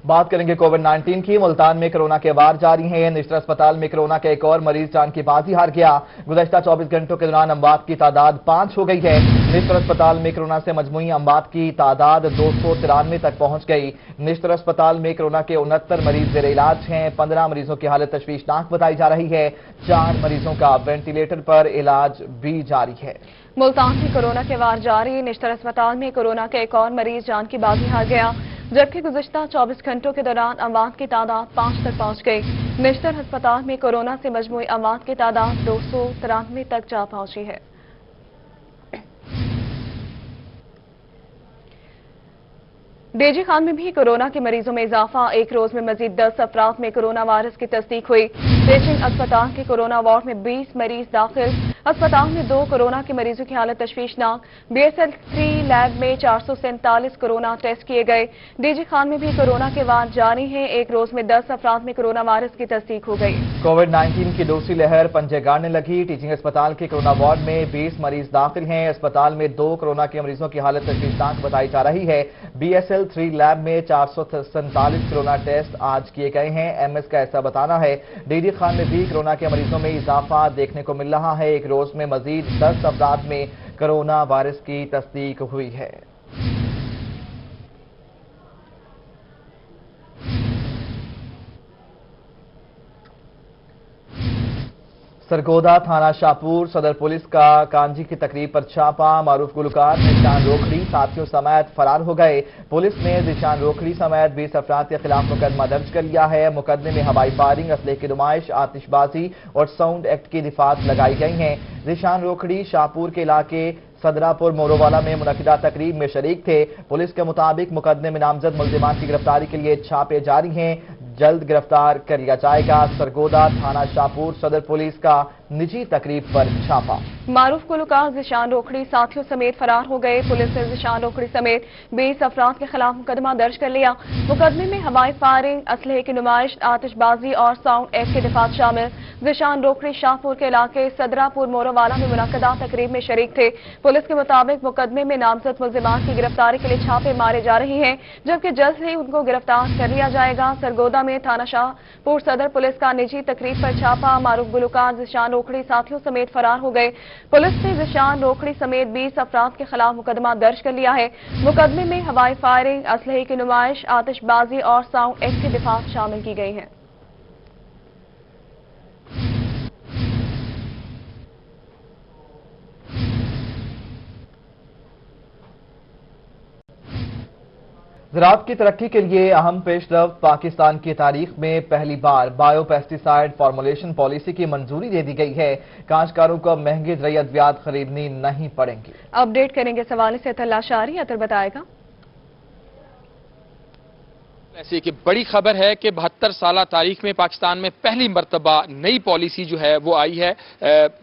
बात करेंगे कोविड-19 की। मुल्तान में कोरोना के वार जारी हैं। निश्तर अस्पताल में कोरोना का एक और मरीज जान की बाजी हार गया। गुज़श्ता 24 घंटों के दौरान अमवात की तादाद 5 हो गई है। निश्तर अस्पताल में कोरोना से मजमूई अमवात की तादाद 293 तक पहुंच गई। निश्तर अस्पताल में कोरोना के 69 मरीज जेर इलाज हैं। 15 मरीजों की हालत तशवीशनाक बताई जा रही है। 4 मरीजों का वेंटिलेटर पर इलाज भी जारी है। मुल्तान में कोरोना के वार जारी। निश्तर अस्पताल में कोरोना के एक और मरीज जान की बाजी हार गया, जबकि गुज़श्ता 24 घंटों के दौरान अमवात की तादाद 5 तक पहुंच गई। निश्तर अस्पताल में कोरोना से मजमूई अमवात की तादाद 293 तक जा पहुंची है। डीजी खान में भी कोरोना के मरीजों में इजाफा। एक रोज में मजीद 10 अफराद में कोरोना वायरस की तस्दीक हुई। बेजिंग अस्पताल के कोरोना वार्ड में 20 मरीज दाखिल। अस्पताल में 2 कोरोना के मरीजों की हालत तशवीशनाक। BSL 3 लैब में 447 कोरोना टेस्ट किए गए। डीजी खान में भी कोरोना के वार जारी हैं। एक रोज में 10 अफराद में कोरोना वायरस की तस्दीक हो गई। कोविड-19 की दूसरी लहर पंजे गाड़ने लगी। टीचिंग अस्पताल के कोरोना वार्ड में 20 मरीज दाखिल हैं। अस्पताल में 2 कोरोना के मरीजों की हालत तशवीशनाक बताई जा रही है। BSL 3 लैब में 447 कोरोना टेस्ट आज किए गए हैं। MS का ऐसा बताना है। डीजी खान में भी कोरोना के मरीजों में इजाफा देखने को मिल रहा है। एक रोज में मजीद 10 अफराद में कोरोना वायरस की तस्दीक हुई है। सरगोदा थाना शाहपुर सदर पुलिस का कांजी की तकरीब पर छापा। मारूफ गुलकार जिशान रोखड़ी साथियों समेत फरार हो गए। पुलिस ने जिशान रोखड़ी समेत 20 अफराद के खिलाफ मुकदमा दर्ज कर लिया है। मुकदमे में हवाई फायरिंग, असलहे की नुमाइश, आतिशबाजी और साउंड एक्ट की दिफात लगाई गई हैं। जिशान रोखड़ी शाहपुर के इलाके सदरापुर मोरोवाला में मुनक्किदा तकरीब में शरीक थे। पुलिस के मुताबिक मुकदमे में नामजद मुल्जिमान की गिरफ्तारी के लिए छापे जारी हैं। जल्द गिरफ्तार कर लिया जाएगा। सरगोदा थाना शाहपुर सदर पुलिस का निजी तकरीब पर छापा। मारूफ गुलकार जिशान रोखड़ी साथियों समेत फरार हो गए। पुलिस ने जिशान रोखड़ी समेत 20 अफराद के खिलाफ मुकदमा दर्ज कर लिया। मुकदमे में हवाई फायरिंग, असलहे की नुमाइश, आतिशबाजी और साउंड एक्ट की दिफात शामिल। जिशान रोखड़ी शाहपुर के इलाके सदरापुर मोरोवाला में मुनक्किदा तकरीब में शरीक थे। पुलिस के मुताबिक मुकदमे में नामजद मुल्जिमान की गिरफ्तारी के लिए छापे मारे जा रहे हैं, जबकि जल्द ही उनको गिरफ्तार कर लिया जाएगा। सरगोदा में थाना शाहपुर सदर पुलिस का निजी तकरीब पर छापा। मारूफ गुलकार जिशान रोखड़ी साथियों समेत फरार हो गए। पुलिस ने जिशान रोखड़ी समेत 20 अफराद के खिलाफ मुकदमा दर्ज कर लिया है। मुकदमे में हवाई फायरिंग, असलहे की नुमाइश, आतिशबाजी और साउंड एक्ट की दिफात शामिल की गई है। ज़राअत की तरक्की के लिए अहम पेशरफ्त। पाकिस्तान की तारीख में पहली बार बायो पेस्टिसाइड फॉर्मुलेशन पॉलिसी की मंजूरी दे दी गई है। काश्तकारों को महंगी ज़रई अद्वियात खरीदनी नहीं पड़ेंगी। अपडेट करेंगे इस हवाले से अतुल्ला शारी। अतर बताएगा। ऐसी कि बड़ी खबर है कि 72 साल तारीख में पाकिस्तान में पहली मरतबा नई पॉलिसी जो है वो आई है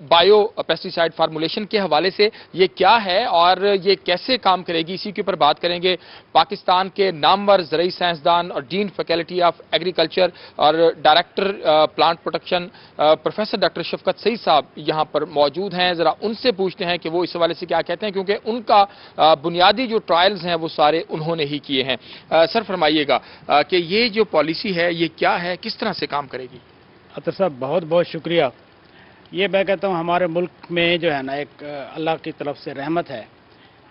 बायो पेस्टिसाइड फार्मूलेशन के हवाले से। ये क्या है और ये कैसे काम करेगी, इसी के ऊपर बात करेंगे। पाकिस्तान के नामवर ज़रई साइंसदान और डीन फैकल्टी ऑफ एग्रीकल्चर और director plant protection professor doctor Shafqat Saeed साहब यहाँ पर मौजूद हैं। ज़रा उनसे पूछते हैं कि वो इस हवाले से क्या कहते हैं, क्योंकि उनका बुनियादी जो ट्रायल्स हैं वो सारे उन्होंने ही किए हैं। सर फरमाइएगा कि ये जो पॉलिसी है ये क्या है, किस तरह से काम करेगी? अतर साहब बहुत बहुत शुक्रिया। ये मैं कहता हूँ हमारे मुल्क में जो है ना एक अल्लाह की तरफ से रहमत है,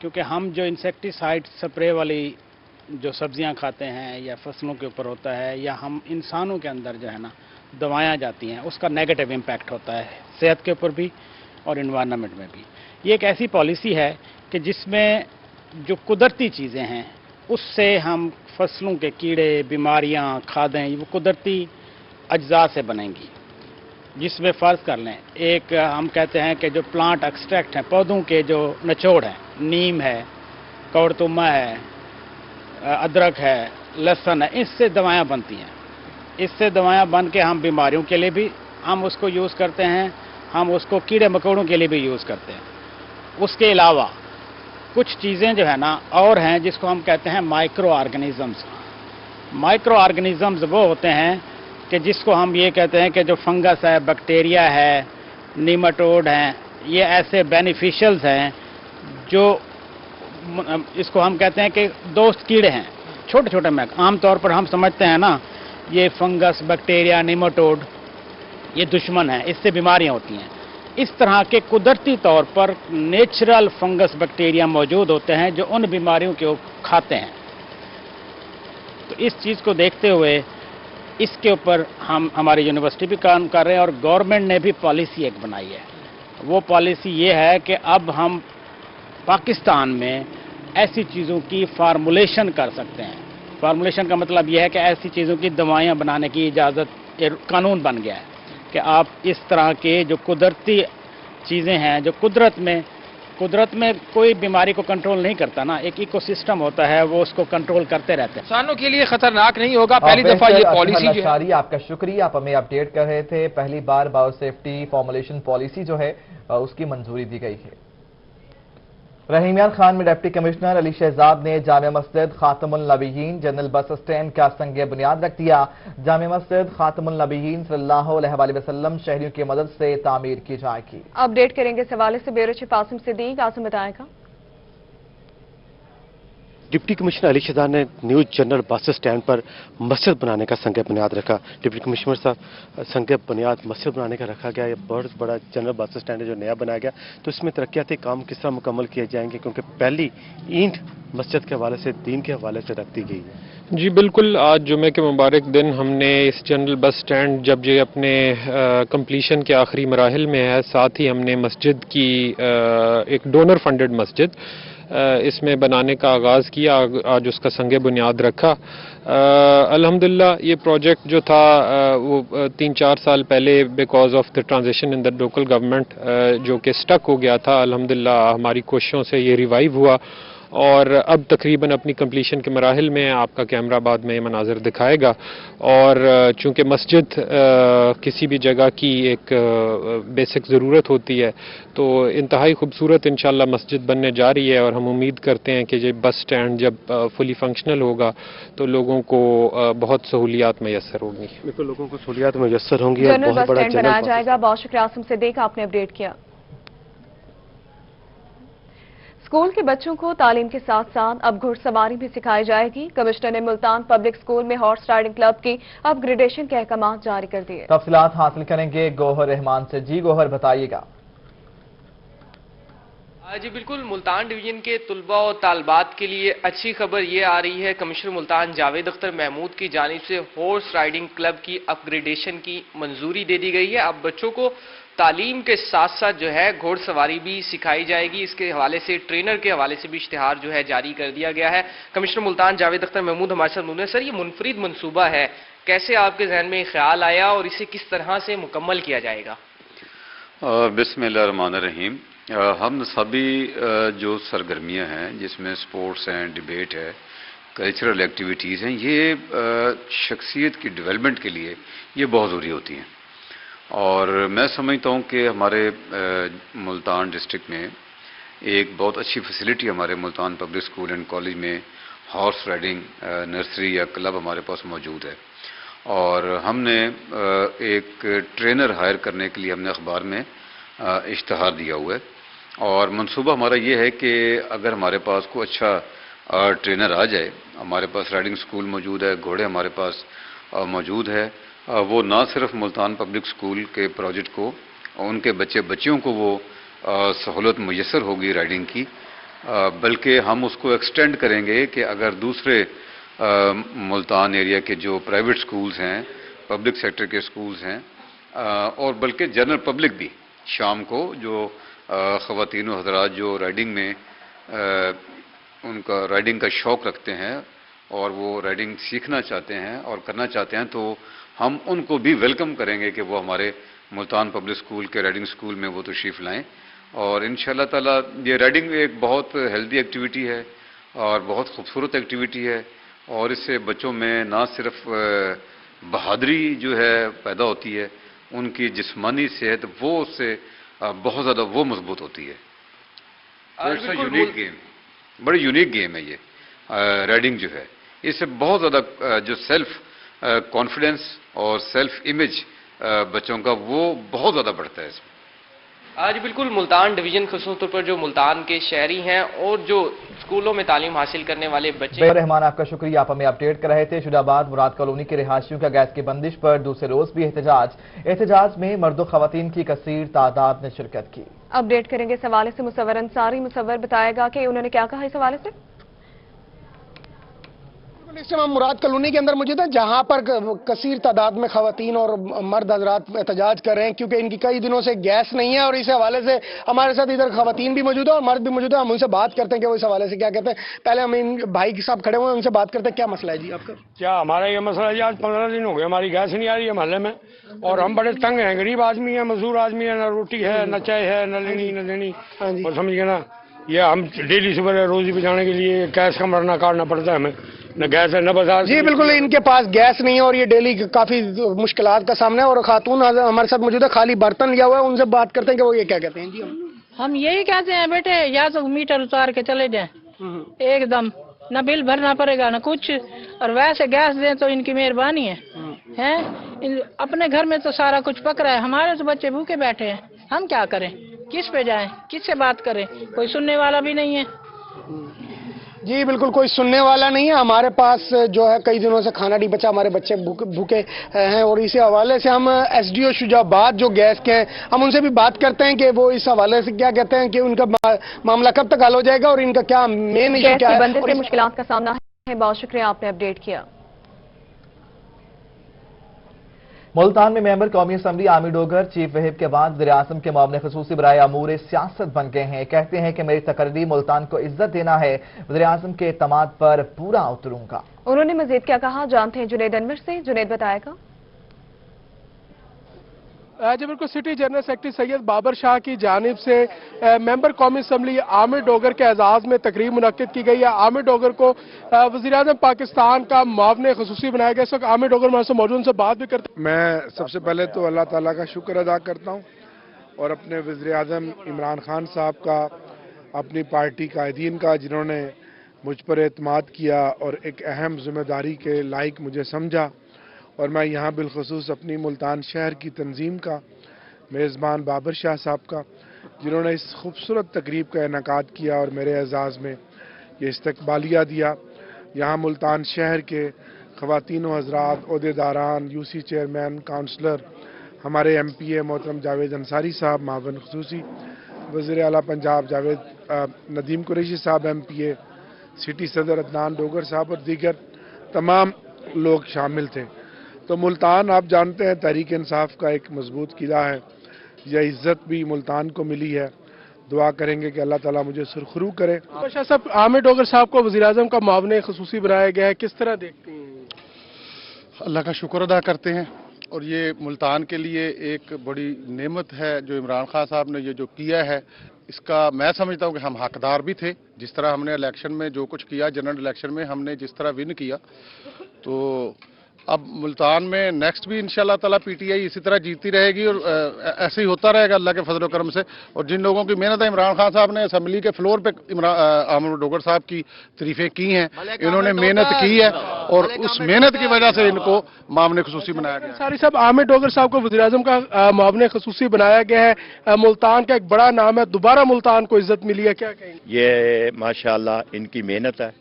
क्योंकि हम जो इंसेक्टिसाइड स्प्रे वाली जो सब्जियां खाते हैं या फसलों के ऊपर होता है या हम इंसानों के अंदर जो है ना दवाएं जाती हैं, उसका नेगेटिव इम्पैक्ट होता है सेहत के ऊपर भी और इन्वायरमेंट में भी। ये एक ऐसी पॉलिसी है कि जिसमें जो कुदरती चीज़ें हैं उससे हम फसलों के कीड़े, बीमारियां, खादें वो कुदरती अज्जा से बनेंगी। जिसमें फ़र्ज़ कर लें एक हम कहते हैं कि जो प्लांट एक्सट्रैक्ट हैं, पौधों के जो निचोड़ हैं, नीम है, कौड़तुमा है, अदरक है, लहसुन है, इससे दवाएं बनती हैं। इससे दवाएं बन के हम बीमारियों के लिए भी हम उसको यूज़ करते हैं, हम उसको कीड़े मकोड़ों के लिए भी यूज़ करते हैं। उसके अलावा कुछ चीज़ें जो है ना और हैं जिसको हम कहते हैं माइक्रो ऑर्गेनिज़म्स। माइक्रो ऑर्गेनिज़म्स वो होते हैं कि जिसको हम ये कहते हैं कि जो फंगस है, बैक्टीरिया है, नीमाटोड हैं, ये ऐसे बेनिफिशियल्स हैं जो इसको हम कहते हैं कि दोस्त कीड़े हैं। छोटे छोटे आम तौर पर हम समझते हैं ना, ये फंगस, बैक्टीरिया, निमेटोड ये दुश्मन है, इससे बीमारियां होती हैं। इस तरह के कुदरती तौर पर नेचुरल फंगस, बैक्टीरिया मौजूद होते हैं जो उन बीमारियों को खाते हैं। तो इस चीज़ को देखते हुए इसके ऊपर हमारी यूनिवर्सिटी भी काम कर रहे हैं और गवर्नमेंट ने भी पॉलिसी एक बनाई है। वो पॉलिसी ये है कि अब हम पाकिस्तान में ऐसी चीज़ों की फार्मूलेशन कर सकते हैं। फार्मूलेशन का मतलब यह है कि ऐसी चीज़ों की दवाइयाँ बनाने की इजाज़त, कानून बन गया है कि आप इस तरह के जो कुदरती चीज़ें हैं, जो कुदरत में कोई बीमारी को कंट्रोल नहीं करता ना, एक इकोसिस्टम होता है, वो उसको कंट्रोल करते रहते हैं। किसानों के लिए खतरनाक नहीं होगा। पहली दफा ये पॉलिसी जो है, आपका शुक्रिया, आप हमें अपडेट कर रहे थे। पहली बार बायोसेफ्टी फॉर्मुलेशन पॉलिसी जो है उसकी मंजूरी दी गई है। रहीमियान खान में डिप्टी कमिश्नर अली शहजाद ने Jamia Masjid खातमुल नबीयीन general bus stand का संग बुनियाद रख दिया। जामिया मस्जिद खातमुल नबीयीन सल्लल्लाहु अलैहि वसल्लम शहरियों की मदद से तामीर की जाएगी। अपडेट करेंगे इस हवाले से ब्यूरो चीफ आसिम सिद्दीक। आसिम बताएगा। डिप्टी कमिश्नर अली शहजाद ने न्यू जनरल बस स्टैंड पर मस्जिद बनाने का संग बुनियाद रखा। डिप्टी कमिश्नर साहब, संग बुनियाद मस्जिद बनाने का रखा गया। ये बहुत बड़ा जनरल बस स्टैंड है जो नया बनाया गया, तो इसमें तरक्याती काम किस तरह मुकम्मल किए जाएंगे, क्योंकि पहली ईंट मस्जिद के हवाले से, दीन के हवाले से रख दी गई है। जी बिल्कुल, आज जुमे के मुबारक दिन हमने इस जनरल बस स्टैंड जब ये अपने कंप्लीशन के आखिरी मराहिल में है, साथ ही हमने मस्जिद की एक डोनर फंडेड मस्जिद इसमें बनाने का आगाज़ किया। आज उसका संगे बुनियाद रखा। अल्हम्दुलिल्लाह ये प्रोजेक्ट जो था वो 3-4 साल पहले because of the transition in the local government जो कि स्टक हो गया था, अल्हम्दुलिल्लाह हमारी कोशिशों से ये रिवाइव हुआ और अब तकरीबन अपनी कंप्लीशन के मराहिल में। आपका कैमरा बाद में ये मनाजिर दिखाएगा। और चूँकि मस्जिद किसी भी जगह की एक बेसिक ज़रूरत होती है, तो इंतहाई खूबसूरत इंशाल्लाह मस्जिद बनने जा रही है और हम उम्मीद करते हैं कि ये बस स्टैंड जब फुली फंक्शनल होगा तो लोगों को बहुत सहूलियात मैसर होंगी। बिल्कुल, लोगों को सहूलियात मैसर होंगी। जनरल बस स्टैंड बनाया जाएगा। बहुत शुक्रिया आसिम सिद्दीक, आपने अपडेट किया। स्कूल के बच्चों को तालीम के साथ साथ अब घुड़सवारी भी सिखाई जाएगी। कमिश्नर ने मुल्तान पब्लिक स्कूल में हॉर्स राइडिंग क्लब की अपग्रेडेशन के अहकाम जारी कर दिए। तफसीलात हासिल करेंगे गौहर रहमान से। जी गौहर, बताइएगा। जी बिल्कुल, मुल्तान डिवीजन के तुलबा और तालबात के लिए अच्छी खबर ये आ रही है, कमिश्नर मुल्तान जावेद अख्तर महमूद की जानिब से हॉर्स राइडिंग क्लब की अपग्रेडेशन की मंजूरी दे दी गई है। अब बच्चों को तालीम के साथ साथ जो है घोड़सवारी भी सिखाई जाएगी। इसके हवाले से ट्रेनर के हवाले से भी इश्तिहार जो है जारी कर दिया गया है। कमिश्नर मुल्तान जावेद अख्तर महमूद हमारे साथ मौजूद हैं। सर, ये मुनफरिद मनसूबा है, कैसे आपके जहन में ख्याल आया और इसे किस तरह से मुकम्मल किया जाएगा? बिस्मिल्लाहिर्रहमानिर्रहीम। हम सभी जो सरगर्मियां हैं जिसमें स्पोर्ट्स हैं, डिबेट है, कल्चरल एक्टिविटीज़ हैं, ये शख्सियत की डेवलपमेंट के लिए ये बहुत ज़रूरी होती हैं। और मैं समझता हूँ कि हमारे मुल्तान डिस्ट्रिक्ट में एक बहुत अच्छी फैसिलिटी हमारे Multan public school and college में हॉर्स राइडिंग नर्सरी या क्लब हमारे पास मौजूद है। और हमने एक ट्रेनर हायर करने के लिए हमने अखबार में इश्तहार दिया हुआ है। और मंसूबा हमारा ये है कि अगर हमारे पास कोई अच्छा ट्रेनर आ जाए, हमारे पास राइडिंग स्कूल मौजूद है, घोड़े हमारे पास मौजूद है, वो ना सिर्फ मुल्तान पब्लिक स्कूल के प्रोजेक्ट को, उनके बच्चियों को वो सहूलत मुयसर होगी राइडिंग की, बल्कि हम उसको एक्सटेंड करेंगे कि अगर दूसरे मुल्तान एरिया के जो प्राइवेट स्कूल्स हैं, पब्लिक सेक्टर के स्कूल्स हैं, और बल्कि जनरल पब्लिक भी शाम को जो ख़वातीन व हज़रात जो राइडिंग में उनका राइडिंग का शौक़ रखते हैं और वो राइडिंग सीखना चाहते हैं और करना चाहते हैं, तो हम उनको भी वेलकम करेंगे कि वो हमारे मुल्तान पब्लिक स्कूल के राइडिंग स्कूल में वो तशरीफ़ लाएँ। और इंशाअल्लाह ताला ये राइडिंग एक बहुत हेल्दी एक्टिविटी है और बहुत खूबसूरत एक्टिविटी है, और इससे बच्चों में ना सिर्फ बहादुरी जो है पैदा होती है, उनकी जिस्मानी सेहत वो उससे बहुत ज़्यादा वो मजबूत होती है। यूनिक गेम, बड़ी यूनिक गेम है ये राइडिंग जो है। इससे बहुत ज़्यादा जो सेल्फ कॉन्फिडेंस और सेल्फ इमेज बच्चों का वो बहुत ज़्यादा बढ़ता है इसमें। आज बिल्कुल मुल्तान डिवीजन खास तौर पर जो मुल्तान के शहरी हैं और जो स्कूलों में तालीम हासिल करने वाले बच्चे। रहमान, आपका शुक्रिया, आप हमें अपडेट कर रहे थे। शुजाबाद मुराद कॉलोनी के रिहायशियों का गैस की बंदिश पर दूसरे रोज भी एहतजाज में मर्द और खवातीन की कसीर तादाद ने शिरकत की। अपडेट करेंगे इस हवाले से मुसव्वर अंसारी। मुसव्वर बताएगा कि उन्होंने क्या कहा इस हवाले से। इस समय मुराद कॉलोनी के अंदर मौजूद है, जहां पर कसीर तादाद में खवातीन और मर्द हजरात एहतजाज कर रहे हैं क्योंकि इनकी कई दिनों से गैस नहीं है। और इस हवाले से हमारे साथ इधर खवातीन भी मौजूद है और मर्द भी मौजूद है। हम उनसे बात करते हैं कि वो इस हवाले से क्या कहते हैं। पहले हम इन भाई के साथ खड़े हुए हैं, उनसे बात करते हैं। क्या मसला है जी आपका? क्या हमारा ये मसला है, आज 15 दिन हो गए हमारी गैस नहीं आ रही है महल्ले में, और हम बड़े तंग हैं। गरीब आदमी है, मजदूर आदमी है, न रोटी है, न चाय है, न लेनी न देनी। और समझ गए ना, ये हम डेली सुबह रोजी बचाने के लिए गैस का मरना काटना पड़ता है हमें। न गैस है न बाजार। जी बिल्कुल, इनके पास गैस नहीं है और ये डेली काफी मुश्किलात का सामना है। और खातून हमारे साथ मौजूद है, खाली बर्तन लिया हुआ है। उनसे बात करते हैं कि वो ये क्या कहते हैं। जी हम यही कहते हैं बेटे, या तो मीटर उतार के चले जाएं एकदम, न बिल भरना पड़ेगा न कुछ, और वैसे गैस दें तो इनकी मेहरबानी है। अपने घर में तो सारा कुछ पक रहा है, हमारे तो बच्चे भूखे बैठे हैं। हम क्या करें, किस पे जाएं, किससे बात करें, कोई सुनने वाला भी नहीं है। जी बिल्कुल, कोई सुनने वाला नहीं है। हमारे पास जो है कई दिनों से खाना नहीं बचा, हमारे बच्चे भूखे हैं। और इसी हवाले से हम एसडीओ शुजाबाद जो गैस के हैं, हम उनसे भी बात करते हैं कि वो इस हवाले से क्या कहते हैं कि उनका मामला कब तक हल हो जाएगा और इनका क्या मेन इशू क्या है। और मुश्किलात का सामना है। बहुत शुक्रिया, आपने अपडेट किया। मुल्तान में मेंबर कौमी assembly Aamir Dogar chief whip के बाद वज़ीर-ए-आज़म के मामले खसूसी बराए अमूर सियासत बन गए हैं। कहते हैं कि मेरी तकर्री मुल्तान को इज्जत देना है, वज़ीर-ए-आज़म के एतमाद पर पूरा उतरूंगा। उन्होंने मजीद क्या कहा, जानते हैं जुनैद अनवर से। जुनैद बताएगा। जी बिल्कुल, city general secretary Syed Babar Shah की जानिब से मेंबर कौमी असम्बली आमिर डोगर के एजाज में तकरीब मुनक्किद की गई है। आमिर डोगर को वज़ीर-ए-आज़म पाकिस्तान का मुआविन ख़ुसूसी बनाया गया। इस वक्त आमिर डोगर हमारे से मौजूद, से बात भी करते हैं। मैं सबसे पहले तो अल्लाह ताला का शुक्र अदा करता हूँ और अपने वज़ीर-ए-आज़म इमरान खान साहब का, अपनी पार्टी कायदीन का, जिन्होंने मुझ पर एतमाद किया और एक अहम जिम्मेदारी के लायक मुझे समझा। और मैं यहाँ बिलखसूस अपनी मुल्तान शहर की तंजीम का, मेज़बान बाबर शाह साहब का, जिन्होंने इस खूबसूरत तकरीब का इनेकाद किया और मेरे एजाज़ में ये इस्तकबालिया दिया। यहाँ मुल्तान शहर के ख़वातीन व हज़रात, ओहदेदारान, यूसी चेयरमैन, काउंसलर, हमारे MPA मोहतरम जावेद अंसारी साहब मावन ख़ुसूसी, वज़ीर आला पंजाब जावेद नदीम कुरैशी साहब MPA, सिटी सदर अदनान डोगर साहब और दीगर तमाम लोग शामिल थे। तो मुल्तान आप जानते हैं तहरीक इंसाफ का एक मजबूत किला है। यह इज्जत भी मुल्तान को मिली है। दुआ करेंगे कि अल्लाह ताला मुझे सुरखरू करे। शाह साहब, आमिर डोगर साहब को वज़ीर-ए-आज़म का मुआविन ख़ुसूसी बनाया गया है, किस तरह देखते हैं? अल्लाह का शुक्र अदा करते हैं और ये मुल्तान के लिए एक बड़ी नेमत है जो इमरान खान साहब ने ये जो किया है। इसका मैं समझता हूँ कि हम हकदार भी थे। जिस तरह हमने इलेक्शन में जो कुछ किया, जनरल इलेक्शन में हमने जिस तरह विन किया, तो अब मुल्तान में नेक्स्ट भी इंशाल्लाह ताला PTI इसी तरह जीतती रहेगी और ऐसे ही होता रहेगा अल्लाह के फजल करम से। और जिन लोगों की मेहनत है, इमरान खान साहब ने असम्बली के फ्लोर पे आमिर डोगर साहब की तारीफें की हैं। इन्होंने मेहनत की है और उस मेहनत की वजह से इनको मामले खसूसी बनाया गया। अंसारी साहब, आमिर डोगर साहब को वज़ीर-ए-आज़म का मामले खसूसी बनाया गया है। मुल्तान का एक बड़ा नाम है, दोबारा मुल्तान को इज्जत मिली है, क्या कहेंगे? ये माशाअल्लाह इनकी मेहनत है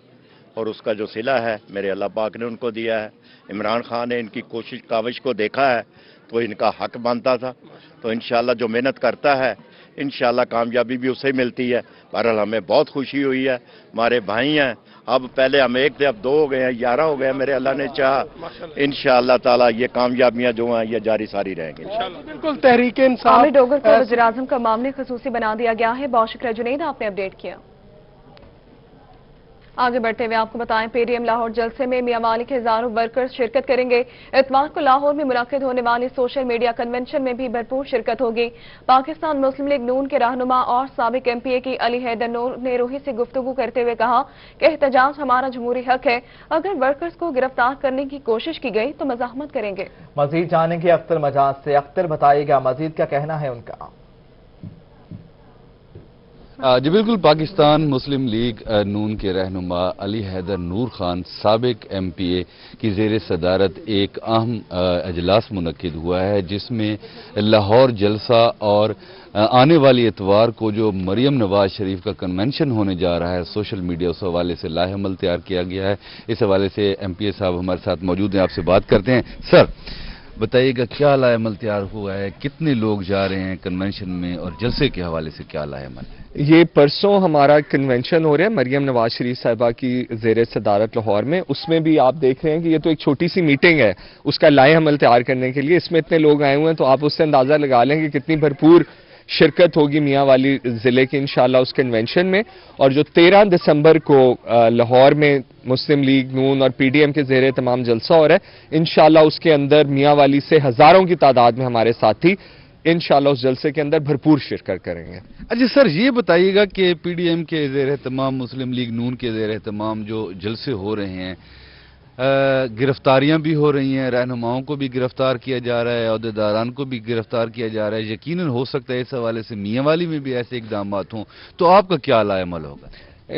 और उसका जो सिला है मेरे अल्लाह पाक ने उनको दिया है। इमरान खान ने इनकी कोशिश काविश को देखा है तो इनका हक बनता था। तो इंशाल्लाह जो मेहनत करता है इंशाल्लाह कामयाबी भी उसे मिलती है। बहरहाल हमें बहुत खुशी हुई है, हमारे भाई हैं। अब पहले हम 1 थे, अब 2 हो गए हैं, 11 हो गए। मेरे अल्लाह ने चाहा इंशाल्लाह ताला ये कामयाबियां जो हैं ये जारी सारी रहेंगी इंशाल्लाह। बिल्कुल, तहरीक इंसाफ आमिर डोगर को वज़ीर-ए-आज़म का मामले खसूसी बना दिया गया है। बहुत शुक्रिया जुनैद, आपने अपडेट किया। आगे बढ़ते हुए आपको बताएं, PDM लाहौर जलसे में मियां वाली के हजारों वर्कर्स शिरकत करेंगे। इतवार को लाहौर में मुनक्किद होने वाली सोशल मीडिया कन्वेंशन में भी भरपूर शिरकत होगी। पाकिस्तान मुस्लिम लीग नून के रहनुमा और साबिक MPA की अली हैदर नूर ने रूही से गुफ्तगू करते हुए कहा कि एहतजाज हमारा जमहूरी हक है, अगर वर्कर्स को गिरफ्तार करने की कोशिश की गई तो मज़ाहमत करेंगे। मजीद जानेंगे अख्तर मजाज से। अख्तर बताइएगा मजीद क्या कहना है उनका। جی بالکل، پاکستان مسلم لیگ نون کے رہنما علی حیدر نور خان سابق ایم پی اے کی زیر صدارت ایک اہم اجلاس منعقد ہوا ہے، جس میں لاہور جلسہ اور آنے والی اتوار کو جو مریم نواز شریف کا کنونشن ہونے جا رہا ہے سوشل میڈیا، اس حوالے سے لائحہ عمل تیار کیا گیا ہے۔ اس حوالے سے ایم پی اے صاحب ہمارے ساتھ موجود ہیں، آپ سے بات کرتے ہیں۔ سر بتائیے گا کیا لائحہ عمل تیار ہوا ہے، کتنے لوگ جا رہے ہیں کنونشن میں، اور جلسے کے حوالے سے کیا لائحہ عمل ہے؟ یہ پرسوں ہمارا کنونشن ہو رہا ہے مریم نواز شریف صاحبہ کی زیر صدارت لاہور میں، اس میں بھی آپ دیکھ رہے ہیں کہ یہ تو ایک چھوٹی سی میٹنگ ہے اس کا لائحہ عمل تیار کرنے کے لیے، اس میں اتنے لوگ آئے ہوئے ہیں تو آپ اس سے اندازہ لگا لیں کہ کتنی بھرپور شرکت ہوگی میاں والی ضلع کی انشاءاللہ اس کنونشن میں۔ اور جو 13 دسمبر کو لاہور میں مسلم لیگ نون اور پی ڈی ایم کے زیر تمام جلسہ ہو رہا ہے، انشاءاللہ اس کے اندر میاں والی سے ہزاروں کی تعداد میں ہمارے ساتھی انشاءاللہ اس جلسے کے اندر بھرپور شرکت کریں گے۔ اچھا سر، یہ بتائیے گا کہ پی ڈی ایم کے زیر اہتمام، مسلم لیگ نون کے زیر اہتمام جو جلسے ہو رہے ہیں، گرفتاریاں بھی ہو رہی ہیں، رہنماؤں کو بھی گرفتار کیا جا رہا ہے، عہدیداران کو بھی گرفتار کیا جا رہا ہے، یقیناً ہو سکتا ہے اس حوالے سے میاں والی میں بھی ایسے اقدامات ہوں، تو آپ کا کیا لائحہ عمل ہوگا؟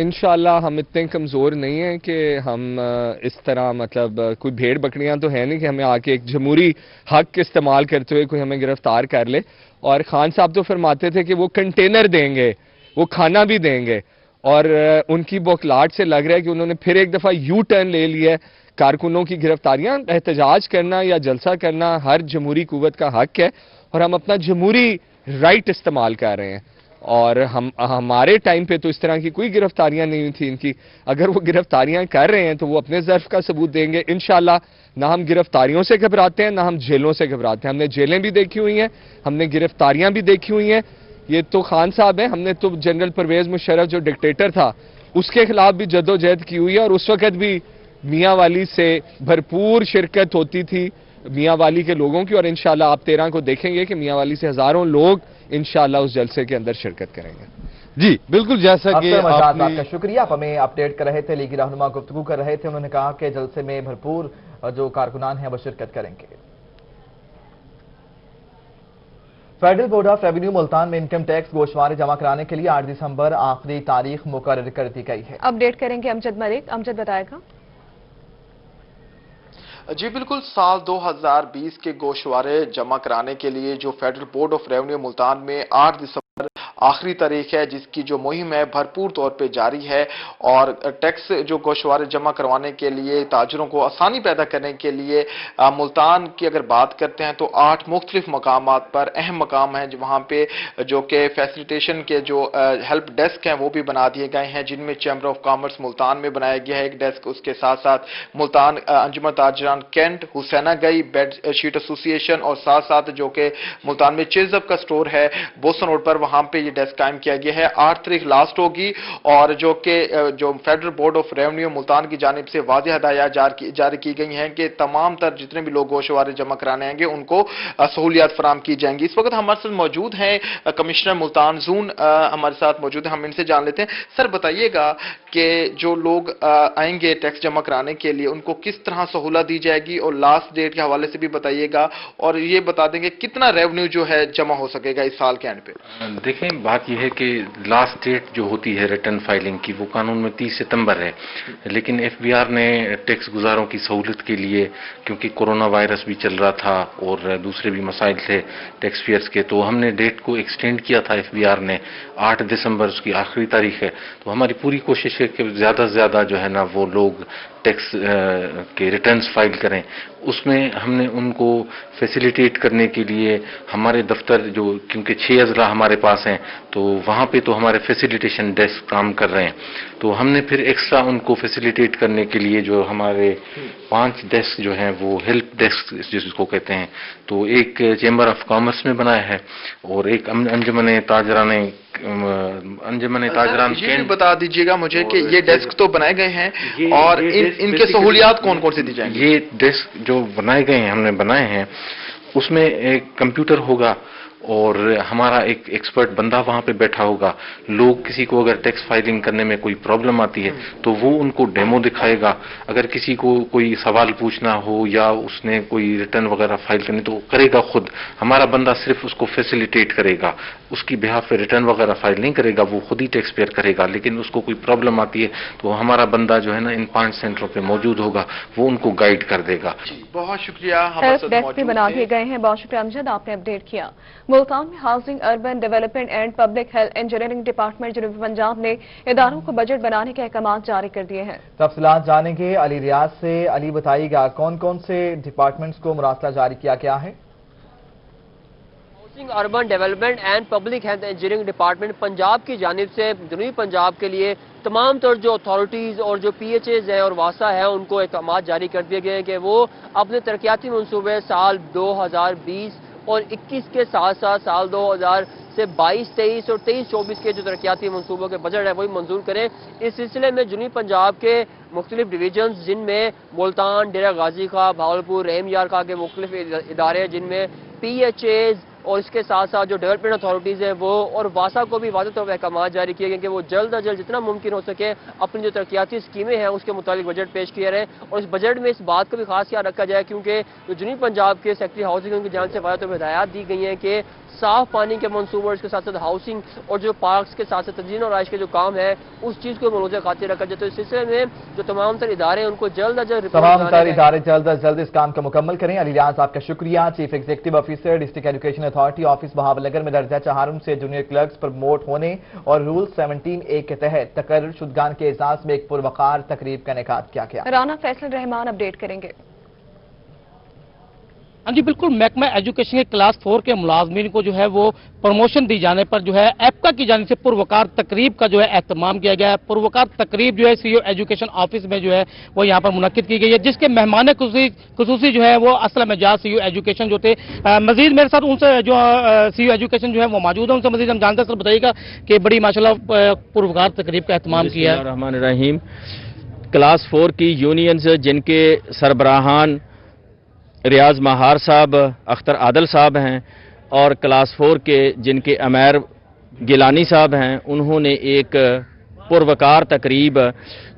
انشاءاللہ ہم اتنے کمزور نہیں ہیں کہ ہم اس طرح مطلب کوئی بھیڑ بکریاں تو ہیں نہیں کہ ہمیں آ کے ایک جمہوری حق استعمال کرتے ہوئے کوئی ہمیں گرفتار کر لے۔ اور خان صاحب تو فرماتے تھے کہ وہ کنٹینر دیں گے، وہ کھانا بھی دیں گے، اور ان کی بوکھلاہٹ سے لگ رہا ہے کہ انہوں نے پھر ایک دفعہ یو ٹرن لے لیا ہے۔ کارکنوں کی گرفتاریاں، احتجاج کرنا یا جلسہ کرنا ہر جمہوری قوت کا حق ہے، اور ہم اپنا جمہوری رائٹ استعمال کر رہے ہیں، اور ہمارے ٹائم پہ تو اس طرح کی کوئی گرفتاریاں نہیں ہوئی تھیں ان کی۔ اگر وہ گرفتاریاں کر رہے ہیں تو وہ اپنے ظرف کا ثبوت دیں گے انشاءاللہ۔ نہ ہم گرفتاریوں سے گھبراتے ہیں، نہ ہم جیلوں سے گھبراتے ہیں، ہم نے جیلیں بھی دیکھی ہوئی ہیں، ہم نے گرفتاریاں بھی دیکھی ہوئی ہیں۔ یہ تو خان صاحب ہیں، ہم نے تو جنرل پرویز مشرف جو ڈکٹیٹر تھا اس کے خلاف بھی جدوجہد کی ہوئی ہے، اور اس وقت بھی میاں والی سے بھرپور شرکت ہوتی تھی میاں والی کے لوگوں کی، اور انشاءاللہ آپ 13 کو دیکھیں گے کہ میاں والی سے ہزاروں لوگ انشاءاللہ اس جلسے کے اندر شرکت کریں گے۔ جی بالکل، جیسا کہ آپ کا شکریہ، آپ ہمیں اپڈیٹ کر رہے تھے، لیگی رہنما گفتگو کر رہے تھے، انہوں نے کہا کہ جلسے میں بھرپور جو کارکنان ہیں وہ شرکت کریں گے۔ Federal board of revenue Multan میں انکم ٹیکس گوشوارے جمع کرانے کے لیے 8 دسمبر آخری تاریخ مقرر کر دی گئی ہے۔ اپڈیٹ کریں گے امجد ملک۔ امجد بتائے گا۔ جی بالکل، سال 2020 کے گوشوارے جمع کرانے کے لیے جو federal board of revenue Multan میں 8 دسمبر آخری تاریخ ہے، جس کی جو مہم ہے بھرپور طور پہ جاری ہے، اور ٹیکس جو گوشوارے جمع کروانے کے لیے تاجروں کو آسانی پیدا کرنے کے لیے ملتان کی اگر بات کرتے ہیں تو 8 مختلف مقامات پر اہم مقام ہیں وہاں پہ جو کہ فیسیلیٹیشن کے جو ہیلپ ڈیسک ہیں وہ بھی بنا دیے گئے ہیں، جن میں چیمبر آف کامرس ملتان میں بنایا گیا ہے ایک ڈیسک، اس کے ساتھ ساتھ ملتان انجمن تاجران کینٹ، حسینہ گئی بیڈ شیٹ ایسوسی ایشن، اور ساتھ ساتھ جو کہ ملتان میں چیزب کا سٹور ہے بوسن روڈ پر، وہاں پہ یہ ڈیسک قائم کیا گیا ہے۔ 8 تاریخ لاسٹ ہوگی، اور جو کہ جو federal board of revenue Multan کی جانب سے واضح ہدایات جاری کی گئی ہیں کہ تمام تر جتنے بھی لوگ گوشوارے جمع کرانے آئیں گے ان کو سہولیات فراہم کی جائیں گی۔ اس وقت ہمارے ساتھ موجود ہیں کمشنر ملتان زون ہمارے ساتھ موجود ہیں، ہم ان سے جان لیتے ہیں۔ سر بتائیے گا کہ جو لوگ آئیں گے ٹیکس جمع کرانے کے لیے ان کو کس طرح سہولت دی جائے گی، اور لاسٹ ڈیٹ کے حوالے سے بھی بتائیے گا، اور یہ بتا دیں گے کتنا ریونیو جو ہے جمع ہو سکے گا اس سال کے اینڈ پہ؟ دیکھیں، بات یہ ہے کہ لاسٹ ڈیٹ جو ہوتی ہے ریٹرن فائلنگ کی وہ قانون میں 30 ستمبر ہے، لیکن ایف بی آر نے ٹیکس گزاروں کی سہولت کے لیے، کیونکہ کورونا وائرس بھی چل رہا تھا اور دوسرے بھی مسائل تھے ٹیکس پیئرز کے، تو ہم نے ڈیٹ کو ایکسٹینڈ کیا تھا ایف بی آر نے، 8 دسمبر اس کی آخری تاریخ ہے۔ تو ہماری پوری کوشش ہے کہ زیادہ سے زیادہ جو ہے نا وہ لوگ ٹیکس کے ریٹرنز فائل کریں۔ اس میں ہم نے ان کو فیسیلیٹیٹ کرنے کے لیے ہمارے دفتر جو کیونکہ 6 اضلاع ہمارے پاس ہیں تو وہاں پہ تو ہمارے فیسیلیٹیشن ڈیسک کام کر رہے ہیں، تو ہم نے پھر ایکسٹرا ان کو فیسیلیٹیٹ کرنے کے لیے جو ہمارے 5 ڈیسک جو ہیں وہ ہیلپ ڈیسک جس کو کہتے ہیں، تو ایک چیمبر آف کامرس میں بنایا ہے، اور ایک انجمن تاجران یہ بھی بتا دیجیے گا مجھے کہ یہ ڈیسک تو بنائے گئے ہیں، اور ان کے سہولیات کون کون سے دی جائیں گی؟ یہ ڈیسک جو بنائے گئے ہیں، ہم نے بنائے ہیں، اس میں ایک کمپیوٹر ہوگا، और हमारा एक एक्सपर्ट बंदा वहां पे बैठा होगा। लोग किसी को अगर टैक्स फाइलिंग करने में कोई प्रॉब्लम आती है तो वो उनको डेमो दिखाएगा। अगर किसी को कोई सवाल पूछना हो या उसने कोई रिटर्न वगैरह फाइल करनी तो करेगा खुद। हमारा बंदा सिर्फ उसको फैसिलिटेट करेगा, उसकी बिहाफ पे रिटर्न वगैरह फाइल नहीं करेगा, वो खुद ही टैक्स पेयर करेगा। लेकिन उसको कोई प्रॉब्लम आती है तो हमारा बंदा जो है ना इन 5 सेंटरों पे मौजूद होगा, वो उनको गाइड कर देगा। बहुत शुक्रिया। हेल्प डेस्क भी बना दिए गए हैं। बहुत शुक्रिया अमजद, आपने अपडेट किया। मुल्तान में housing, urban development and public health engineering department जनूबी पंजाब ने इदारों को बजट बनाने के अहकाम जारी कर दिए हैं। तफसीलात जानेंगे अली रियाज से। अली, बताइएगा कौन कौन से डिपार्टमेंट्स को मुरासला जारी किया गया है? Urban development and public health engineering department Punjab की जानिब से जनूबी पंजाब के लिए तमाम तर जो अथॉरिटीज़ और जो PHAs हैं और वासा है उनको अहकाम जारी कर दिए गए हैं कि वो अपने तरक्याती मनसूबे साल 2020 और 21 के साथ साथ साल 2000 से 22-23 और 23-24 के जो तरक्याती मनसूबों के बजट है वही मंजूर करें। इस सिलसिले में जनूबी पंजाब के मुख्तलिफ डिवीजन जिनमें मुल्तान, डेरा गाजी खां, भावलपुर, रहीम यार खां के मुख्तलिफ इदारे जिनमें PHAs और इसके साथ साथ जो डेवलपमेंट अथॉरिटीज़ हैं वो और वासा को भी वाज़ेह तौर पर अहकाम जारी किए गए कि वो जल्द अज जल्द जितना मुमकिन हो सके अपनी जो तरक्याती स्कीमें हैं उसके मुताबिक बजट पेश किया रहे। और इस बजट में इस बात का भी खास ख्याल रखा जाए क्योंकि जो जनूबी पंजाब के सेक्रेटरी हाउसिंग की जान से वाज़ेह तौर पर हिदायत दी गई हैं कि साफ पानी के मनसूबों इसके साथ साथ हाउसिंग और जो पार्क्स के साथ साथ तजदीद और आइश के जो काम है उस चीज़ को मरोज़ खातिर रखा जाए। तो इस सिलसिले में जो तमाम तर इदारे हैं उनको जल्द अज जल्द जल्द अज जल्द इस काम को मुकम्मल करें। अली रियाज, आपका शुक्रिया। Chief executive officer, district education authority office Bahawalnagar में दर्जा चहारुम से जूनियर क्लर्क्स प्रमोट होने और रूल 17A के तहत तकर्रुर शुदगान के एजाज में एक पुरवकार तकरीब का इनेकाद किया गया। राना फैसल रहमान अपडेट करेंगे। हाँ जी बिल्कुल, महकमा एजुकेशन के क्लास 4 के मुलाजमीन को जो है वो प्रमोशन दी जाने पर जो है एप्का की जाने से पुरवकार तकरीब का जो है एहतमाम किया गया है। पुरवकार तकरीब जो है CEO एजुकेशन ऑफिस में जो है वो यहाँ पर मुनक्किद की गई है, जिसके मेहमान खुसूसी जो है वो असल में CEO एजुकेशन जो थे। मजीद मेरे साथ उनसे जो CEO एजुकेशन जो है वो मौजूद है, उनसे मजीद हम जानते हैं। सर बताइएगा कि बड़ी माशाल्लाह पुरवकार तकरीब का एहतमाम किया है। रहमान रहीम, क्लास 4 की यूनियंस जिनके सरबराहान रियाज महार साहब, अख्तर आदल साहब हैं और क्लास 4 के जिनके अमैर गिलानी साहब हैं, उन्होंने एक पुरवकार तकरीब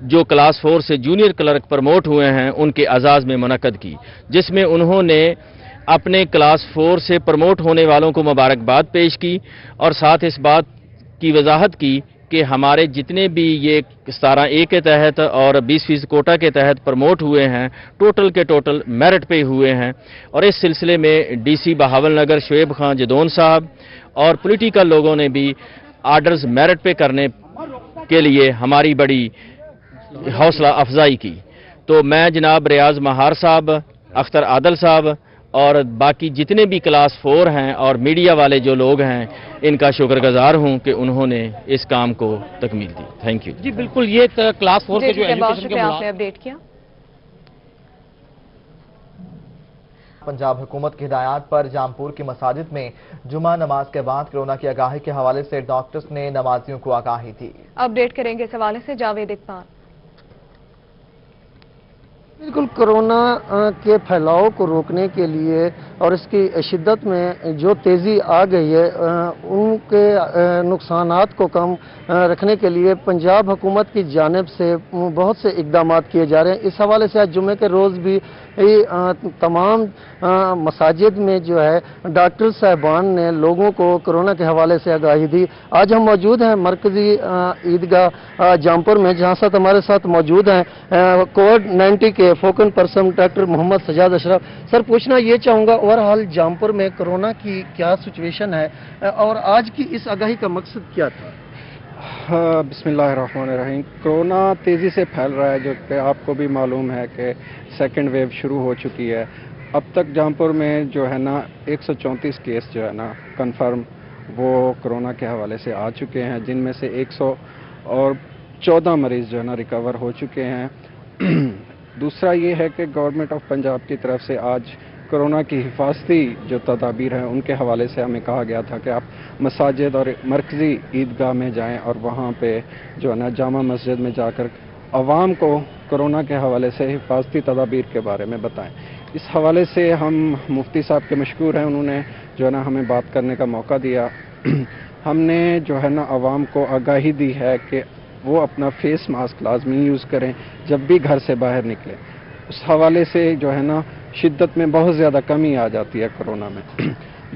जो क्लास 4 से जूनियर क्लर्क प्रमोट हुए हैं उनके एजाज़ में मुनक्कद की, जिसमें उन्होंने अपने क्लास 4 से प्रमोट होने वालों को मुबारकबाद पेश की और साथ इस बात की वजाहत की कि हमारे जितने भी ये 17A के तहत और 20% कोटा के तहत प्रमोट हुए हैं टोटल के टोटल मेरिट पे हुए हैं। और इस सिलसिले में DC बहावलनगर शुएब खां जदौन साहब और पॉलिटिकल लोगों ने भी आर्डर्स मेरिट पे करने के लिए हमारी बड़ी हौसला अफजाई की। तो मैं जनाब रियाज महार साहब, अख्तर आदल साहब और बाकी जितने भी क्लास 4 हैं और मीडिया वाले जो लोग हैं इनका शुक्रगुजार हूं कि उन्होंने इस काम को तकमील दी। थैंक यू जी। बिल्कुल, ये क्लास 4 के जो एजुकेशन के आपने अपडेट किया। पंजाब हुकूमत की हिदायत पर जामपुर की मसाजिद में जुमा नमाज के बाद कोरोना की आगाही के हवाले से डॉक्टर्स ने नमाजियों को आगाही दी। अपडेट करेंगे इस हवाले से जावेद इकबाल। बिल्कुल, कोरोना के फैलाव को रोकने के लिए और इसकी शिद्दत में जो तेज़ी आ गई है उनके नुकसानात को कम रखने के लिए पंजाब हुकूमत की जानिब से बहुत से इक़दामात किए जा रहे हैं। इस हवाले से आज जुमे के रोज़ भी तमाम मसाजिद में जो है डॉक्टर साहबान ने लोगों को कोरोना के हवाले से आगाही दी। आज हम मौजूद हैं मरकज़ी ईदगाह जामपुर में, जहाँ साथ हमारे साथ मौजूद हैं कोविड-19 के focal person doctor Mohammad Sajjad Ashraf. Sir, पूछना ये चाहूँगा ओवरऑल जामपुर में कोरोना की क्या सिचुएशन है और आज की इस आगाही का मकसद क्या था? बिस्मिल्लाहिर्रहमानिर्रहीम। कोरोना तेज़ी से फैल रहा है, जो कि आपको भी मालूम है कि सेकंड वेव शुरू हो चुकी है। अब तक जामपुर में जो है ना 134 केस जो है ना कंफर्म वो कोरोना के हवाले से आ चुके हैं, जिनमें से 114 मरीज़ जो है ना रिकवर हो चुके हैं। दूसरा ये है कि गवर्नमेंट ऑफ पंजाब की तरफ से आज कोरोना की हिफाजती जो तदाबीर हैं उनके हवाले से हमें कहा गया था कि आप मसाजिद और मरकज़ी ईदगाह में जाएं और वहाँ पे जो है ना जामा मस्जिद में जाकर अवाम को कोरोना के हवाले से हिफाजती तदाबीर के बारे में बताएं। इस हवाले से हम मुफ्ती साहब के मशकूर हैं, उन्होंने जो है ना हमें बात करने का मौका दिया। हमने जो है ना आवाम को आगाही दी है कि वो अपना फेस मास्क लाजमी यूज़ करें जब भी घर से बाहर निकलें। उस हवाले से जो है ना शिद्दत में बहुत ज़्यादा कमी आ जाती है कोरोना में।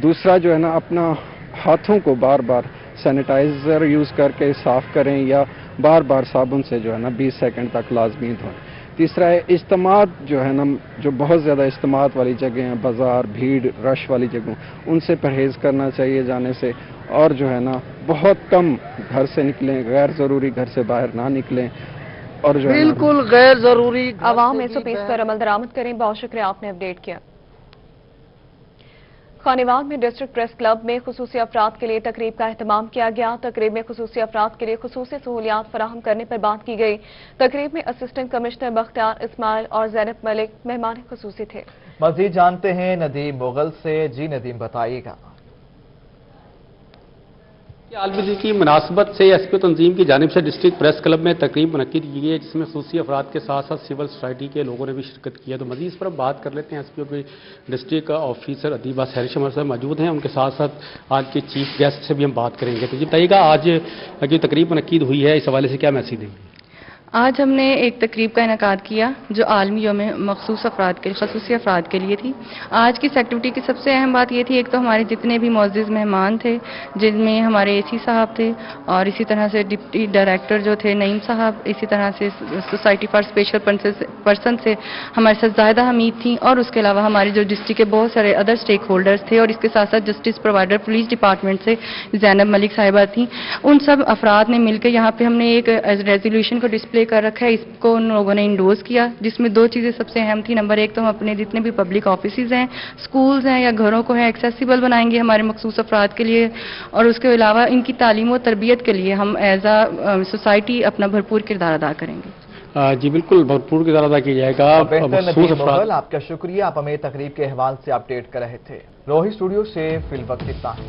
दूसरा जो है ना अपना हाथों को बार बार सैनिटाइज़र यूज़ करके साफ़ करें या बार बार साबुन से जो है ना 20 सेकंड तक लाजमी धोएं। तीसरा है इज्तिमात जो है ना, जो बहुत ज़्यादा इज्तिमात वाली जगह हैं, बाज़ार, भीड़, रश वाली जगहों, उनसे परहेज़ करना चाहिए जाने से। और जो है ना बहुत कम घर से निकलें, गैर ज़रूरी घर से बाहर ना निकलें। और जो बिल्कुल गैर ज़रूरी आवाम SOPs पर अमल दरामद करें। बहुत शुक्रिया, आपने अपडेट किया। खानेवाल में डिस्ट्रिक्ट प्रेस क्लब में खुसूसी अफराद के लिए तकरीब का एहतमाम किया गया। तकरीब में खुसूसी अफराद के लिए खुसूसी सहूलियात फराहम करने पर बात की गई। तकरीब में असिस्टेंट कमिश्नर बख्तियार इस्माइल और ज़ैनब मलिक मेहमान खुसूसी थे। मजीद जानते हैं नदीम मुगल से। जी नदीम, बताइएगा। आलमी दिन की मुनासबत से SPO तंजीम की जानिब से डिस्ट्रिक्ट प्रेस क्लब में तकरीब मुनक्किद की गई है, जिसमें खुसूसी अफराद के साथ साथ सिविल सोसाइटी के लोगों ने भी शिरकत की है। तो मजीद इस पर बात कर लेते हैं। SPO के डिस्ट्रिक्ट ऑफिसर अदीबा सहरिश साहब मौजूद हैं, उनके साथ साथ आज के चीफ गेस्ट से भी हम बात करेंगे। तो ये बताइएगा, आज की तकरीब मुनक्किद हुई है, इस हवाले से क्या मैसेज देंगे? आज हमने एक तकरीब का इनेकाद किया जो आलमी यौम मखसूस अफराद के खसूसी अफराद के लिए थी। आज की इस एक्टिविटी की सबसे अहम बात ये थी, एक तो हमारे जितने भी मुअज़्ज़िज़ मेहमान थे, जिनमें हमारे AC साहब थे और इसी तरह से डिप्टी डायरेक्टर जो थे नईम साहब, इसी तरह से सोसाइटी फॉर स्पेशल पर्सन से हमारे साथ ज़ाहिदा हमीद थी और उसके अलावा हमारे जो डिस्ट्रिक्ट के बहुत सारे अदर स्टेक होल्डर्स थे और इसके साथ साथ जस्टिस प्रोवाइडर पुलिस डिपार्टमेंट से ज़ैनब मलिक साहिबा थी। उन सब अफराद ने मिलकर यहाँ पे हमने एक रेजोल्यूशन को डिस्प्ले कर रखा है। इसको उन लोगों ने इंडोर्स किया, जिसमें दो चीज़ें सबसे अहम थी। नंबर एक तो हम अपने जितने भी पब्लिक ऑफिसेज हैं, स्कूल्स हैं या घरों को है एक्सेसिबल बनाएंगे हमारे मखसूस अफराद के लिए, और उसके अलावा इनकी तालीम और तरबियत के लिए हम एज आ सोसाइटी अपना भरपूर किरदार अदा करेंगे। जी बिल्कुल, भरपूर किरदार अदा किया जाएगा। आपका शुक्रिया, आप हमें तकरीब के अहवाल से अपडेट कर रहे थे। रोही स्टूडियो से फिल वक्त इतना है।